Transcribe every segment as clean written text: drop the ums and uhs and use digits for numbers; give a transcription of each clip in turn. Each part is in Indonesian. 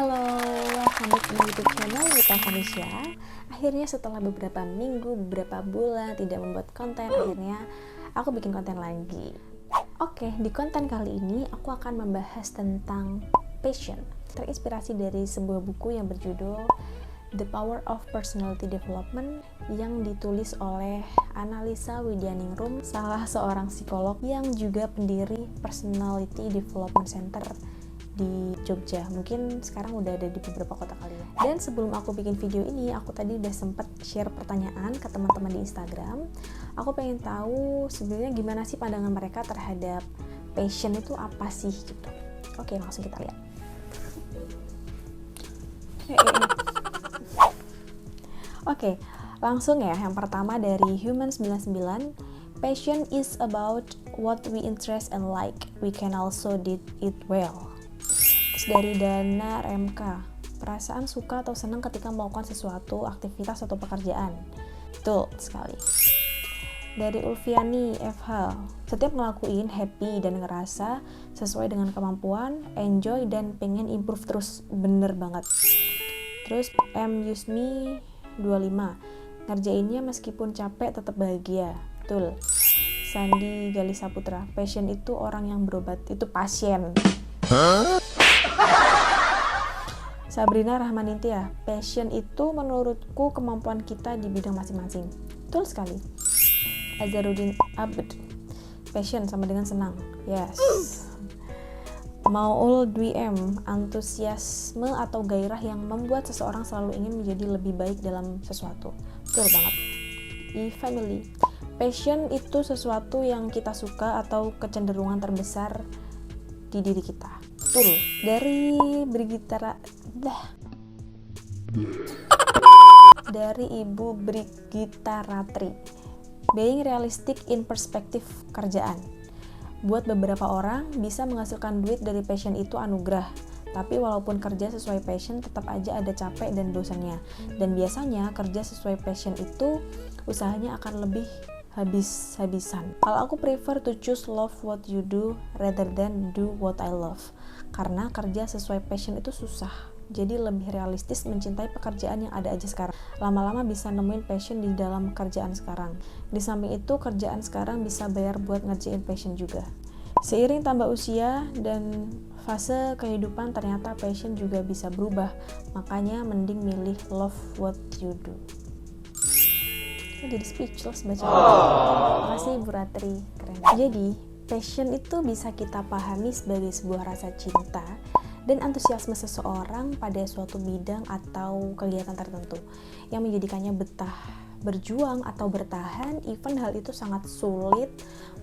Halo, welcome back to my YouTube channel Wita Vanisha. Akhirnya setelah beberapa minggu, beberapa bulan tidak membuat konten, akhirnya aku bikin konten lagi. Oke, di konten kali ini aku akan membahas tentang passion. Terinspirasi dari sebuah buku yang berjudul The Power of Personality Development yang ditulis oleh Annalisa Widyaningrum, salah seorang psikolog yang juga pendiri Personality Development Center di Jogja. Mungkin sekarang udah ada di beberapa kota kali ya. Dan sebelum aku bikin video ini, aku tadi udah sempet share pertanyaan ke teman-teman di Instagram. Aku pengen tahu sebenarnya gimana sih pandangan mereka terhadap passion itu apa sih gitu. Oke, langsung kita lihat. Oke, langsung ya. Yang pertama dari Human99, passion is about what we interest and like. We can also did it well. Terus dari Dana RMK, perasaan suka atau senang ketika melakukan sesuatu, aktivitas atau pekerjaan. Betul sekali. Dari Ulfiani FH, setiap ngelakuin happy dan ngerasa sesuai dengan kemampuan, enjoy dan pengen improve terus. Bener banget. Terus Yusmi 25, ngerjainnya meskipun capek tetap bahagia. Betul. Sandi Galisa Putra, passion itu orang yang berobat, itu pasien. Sabrina Rahmanintia, passion itu menurutku kemampuan kita di bidang masing-masing. Betul sekali. Azharuddin Abd, passion sama dengan senang. Yes. Maul Dwi M, antusiasme atau gairah yang membuat seseorang selalu ingin menjadi lebih baik dalam sesuatu. Betul banget. E-Family, passion itu sesuatu yang kita suka atau kecenderungan terbesar di diri kita. Betul. Dari dari Ibu Brigita Ratri, being realistic in perspektif kerjaan. Buat beberapa orang, bisa menghasilkan duit dari passion itu anugerah. Tapi walaupun kerja sesuai passion, tetap aja ada capek dan bosannya. Dan biasanya kerja sesuai passion itu, usahanya akan lebih habis-habisan. Kalau aku prefer to choose love what you do rather than do what I love. Karena kerja sesuai passion itu susah. Jadi lebih realistis mencintai pekerjaan yang ada aja sekarang. Lama-lama bisa nemuin passion di dalam kerjaan sekarang. Di samping itu, kerjaan sekarang bisa bayar buat ngerjain passion juga. Seiring tambah usia dan fase kehidupan, ternyata passion juga bisa berubah. Makanya mending milih love what you do. Jadi speechless baca. Makasih Bu Ratri, keren. Jadi passion itu bisa kita pahami sebagai sebuah rasa cinta dan antusiasme seseorang pada suatu bidang atau kegiatan tertentu yang menjadikannya betah berjuang atau bertahan, even hal itu sangat sulit,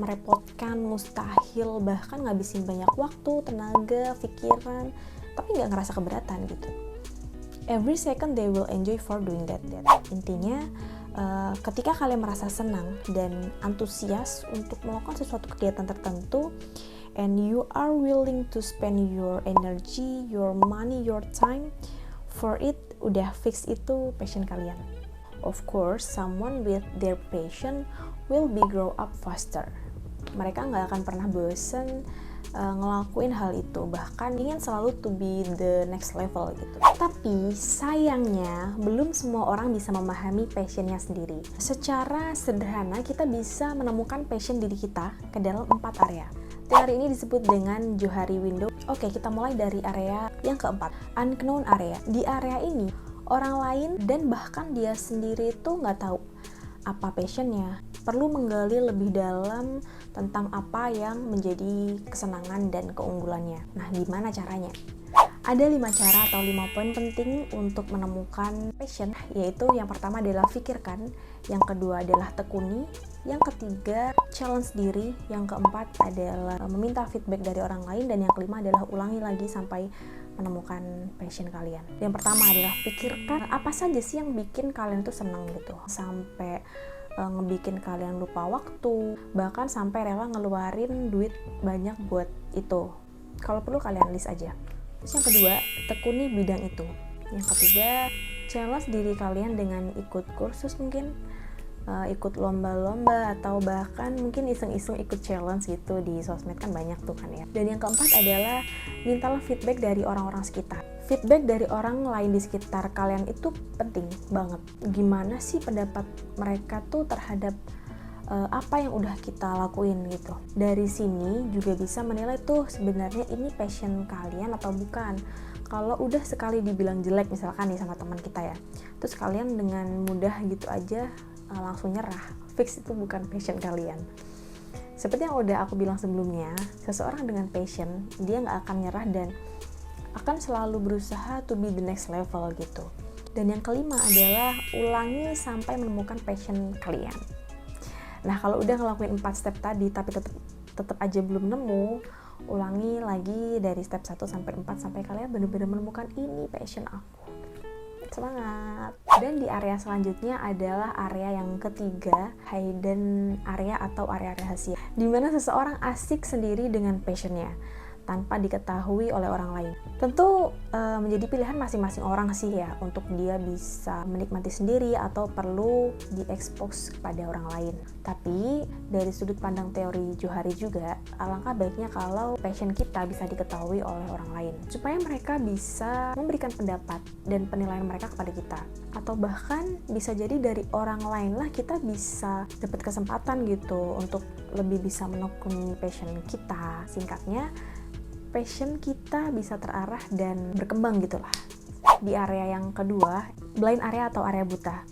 merepotkan, mustahil, bahkan ngabisin banyak waktu, tenaga, pikiran, tapi nggak ngerasa keberatan gitu. Every second they will enjoy for doing that. Intinya, ketika kalian merasa senang dan antusias untuk melakukan sesuatu kegiatan tertentu, and you are willing to spend your energy, your money, your time for it, udah fix itu passion kalian. Of course, someone with their passion will be grow up faster. Mereka nggak akan pernah bosen ngelakuin hal itu, bahkan ingin selalu to be the next level gitu. Tapi sayangnya belum semua orang bisa memahami passionnya sendiri. Secara sederhana kita bisa menemukan passion diri kita ke dalam 4 area. Teori ini disebut dengan Johari Window. Oke, kita mulai dari area yang keempat, unknown area. Di area ini orang lain dan bahkan dia sendiri itu nggak tahu apa passionnya. Perlu menggali lebih dalam tentang apa yang menjadi kesenangan dan keunggulannya. Nah, gimana caranya? Ada 5 cara atau 5 poin penting untuk menemukan passion, yaitu yang pertama adalah pikirkan, yang kedua adalah tekuni, yang ketiga challenge diri, yang keempat adalah meminta feedback dari orang lain, dan yang kelima adalah ulangi lagi sampai menemukan passion kalian. Yang pertama adalah pikirkan apa saja sih yang bikin kalian tuh senang gitu, sampai ngebikin kalian lupa waktu, bahkan sampai rela ngeluarin duit banyak buat itu. Kalau perlu kalian list aja. Terus yang kedua, tekuni bidang itu. Yang ketiga, challenge diri kalian dengan ikut kursus mungkin, ikut lomba-lomba, atau bahkan mungkin iseng-iseng ikut challenge gitu di sosmed kan banyak tuh kan ya. Dan yang keempat adalah mintalah feedback dari orang-orang sekitar. Feedback dari orang lain di sekitar kalian itu penting banget. Gimana sih pendapat mereka tuh terhadap apa yang udah kita lakuin gitu. Dari sini juga bisa menilai tuh sebenarnya ini passion kalian atau bukan. Kalau udah sekali dibilang jelek misalkan nih sama teman kita ya, terus kalian dengan mudah gitu aja langsung nyerah, fix itu bukan passion kalian. Seperti yang udah aku bilang sebelumnya, seseorang dengan passion dia nggak akan nyerah dan akan selalu berusaha to be the next level gitu. Dan yang kelima adalah ulangi sampai menemukan passion kalian. Nah, kalau udah ngelakuin 4 step tadi tapi tetap aja belum nemu, ulangi lagi dari step 1 sampai 4 sampai kalian benar-benar menemukan ini passion aku. Semangat. Dan di area selanjutnya adalah area yang ketiga, hidden area atau area rahasia, di mana seseorang asik sendiri dengan passionnya tanpa diketahui oleh orang lain. Tentu menjadi pilihan masing-masing orang sih ya, untuk dia bisa menikmati sendiri atau perlu diekspos kepada orang lain. Tapi dari sudut pandang teori Johari juga, alangkah baiknya kalau passion kita bisa diketahui oleh orang lain, supaya mereka bisa memberikan pendapat dan penilaian mereka kepada kita. Atau bahkan bisa jadi dari orang lain lah kita bisa dapat kesempatan gitu untuk lebih bisa menekuni passion kita. Singkatnya, passion kita bisa terarah dan berkembang gitulah. Di area yang kedua, blind area atau area buta.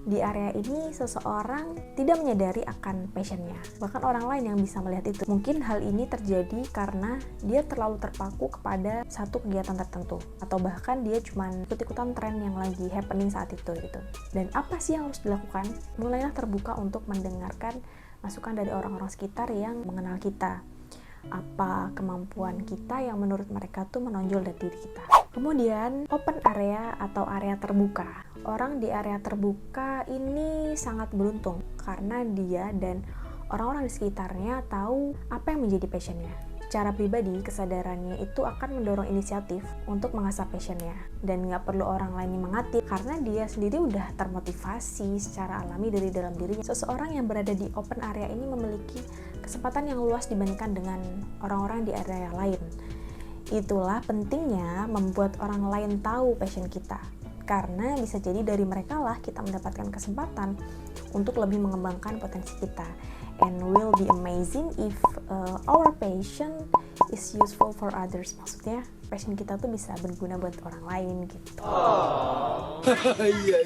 Di area ini seseorang tidak menyadari akan passionnya, bahkan orang lain yang bisa melihat itu. Mungkin hal ini terjadi karena dia terlalu terpaku kepada satu kegiatan tertentu, atau bahkan dia cuma ikut-ikutan tren yang lagi happening saat itu gitu. Dan apa sih yang harus dilakukan? Mulailah terbuka untuk mendengarkan masukan dari orang-orang sekitar yang mengenal kita. Apa kemampuan kita yang menurut mereka tuh menonjol dari diri kita. Kemudian open area atau area terbuka. Orang di area terbuka ini sangat beruntung karena dia dan orang-orang di sekitarnya tahu apa yang menjadi passionnya. Secara pribadi, kesadarannya itu akan mendorong inisiatif untuk mengasah passionnya, dan nggak perlu orang lain mengati karena dia sendiri udah termotivasi secara alami dari dalam dirinya. Seseorang yang berada di open area ini memiliki kesempatan yang luas dibandingkan dengan orang-orang di area lain. Itulah pentingnya membuat orang lain tahu passion kita, karena bisa jadi dari mereka lah kita mendapatkan kesempatan untuk lebih mengembangkan potensi kita. And will be amazing if our passion is useful for others. Maksudnya passion kita tuh bisa berguna buat orang lain gitu. Iya.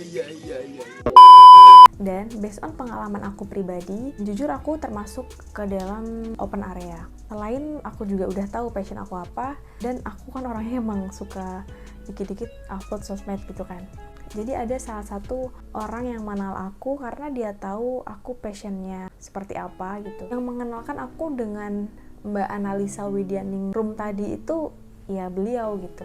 Dan based on pengalaman aku pribadi, jujur aku termasuk ke dalam open area. Selain aku juga udah tahu passion aku apa, dan aku kan orangnya emang suka dikit-dikit upload sosmed gitu kan. Jadi ada salah satu orang yang mengenal aku karena dia tahu aku passionnya seperti apa gitu. Yang mengenalkan aku dengan Mbak Analisa Widianingrum tadi itu ya beliau gitu.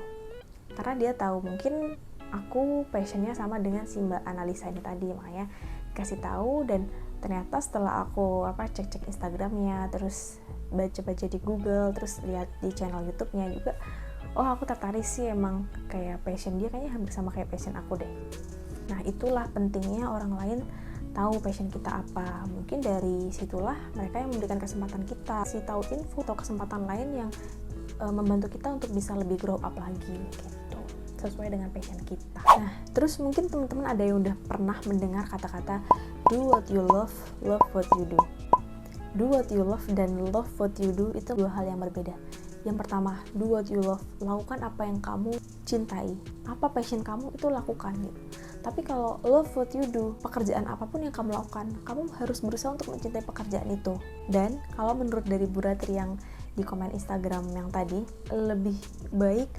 Karena dia tahu mungkin aku passionnya sama dengan si Mbak Analisa ini tadi, makanya kasih tahu. Dan ternyata setelah aku cek-cek Instagramnya, terus baca-baca di Google, terus lihat di channel YouTube-nya juga, oh aku tertarik sih, emang kayak passion dia kayaknya hampir sama kayak passion aku deh. Nah itulah pentingnya orang lain tahu passion kita apa. Mungkin dari situlah mereka yang memberikan kesempatan kita, kasih tahu info atau kesempatan lain yang membantu kita untuk bisa lebih grow up lagi gitu, sesuai dengan passion kita. Nah terus mungkin teman-teman ada yang udah pernah mendengar kata-kata do what you love what you do. Do what you love dan love what you do itu dua hal yang berbeda. Yang pertama, do what you love, lakukan apa yang kamu cintai. Apa passion kamu itu lakukan gitu. Tapi kalau love what you do, pekerjaan apapun yang kamu lakukan, kamu harus berusaha untuk mencintai pekerjaan itu. Dan kalau menurut dari Bu Ratri yang di komen Instagram yang tadi, lebih baik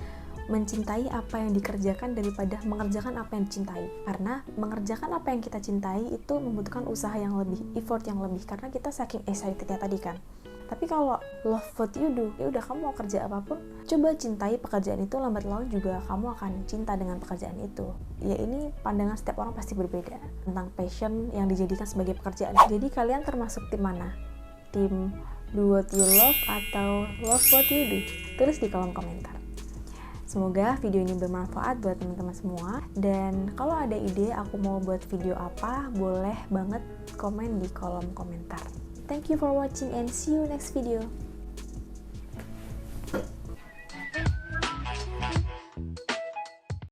mencintai apa yang dikerjakan daripada mengerjakan apa yang dicintai. Karena mengerjakan apa yang kita cintai itu membutuhkan usaha yang lebih, effort yang lebih, karena kita saking excitednya tadi kan. Tapi kalau love what you do, ya udah kamu mau kerja apapun, coba cintai pekerjaan itu, lambat laun juga kamu akan cinta dengan pekerjaan itu. Ya ini pandangan setiap orang pasti berbeda tentang passion yang dijadikan sebagai pekerjaan. Jadi kalian termasuk tim mana? Tim do what you love atau love what you do? Tulis di kolom komentar. Semoga video ini bermanfaat buat teman-teman semua. Dan kalau ada ide aku mau buat video apa, boleh banget komen di kolom komentar. Thank you for watching and see you next video.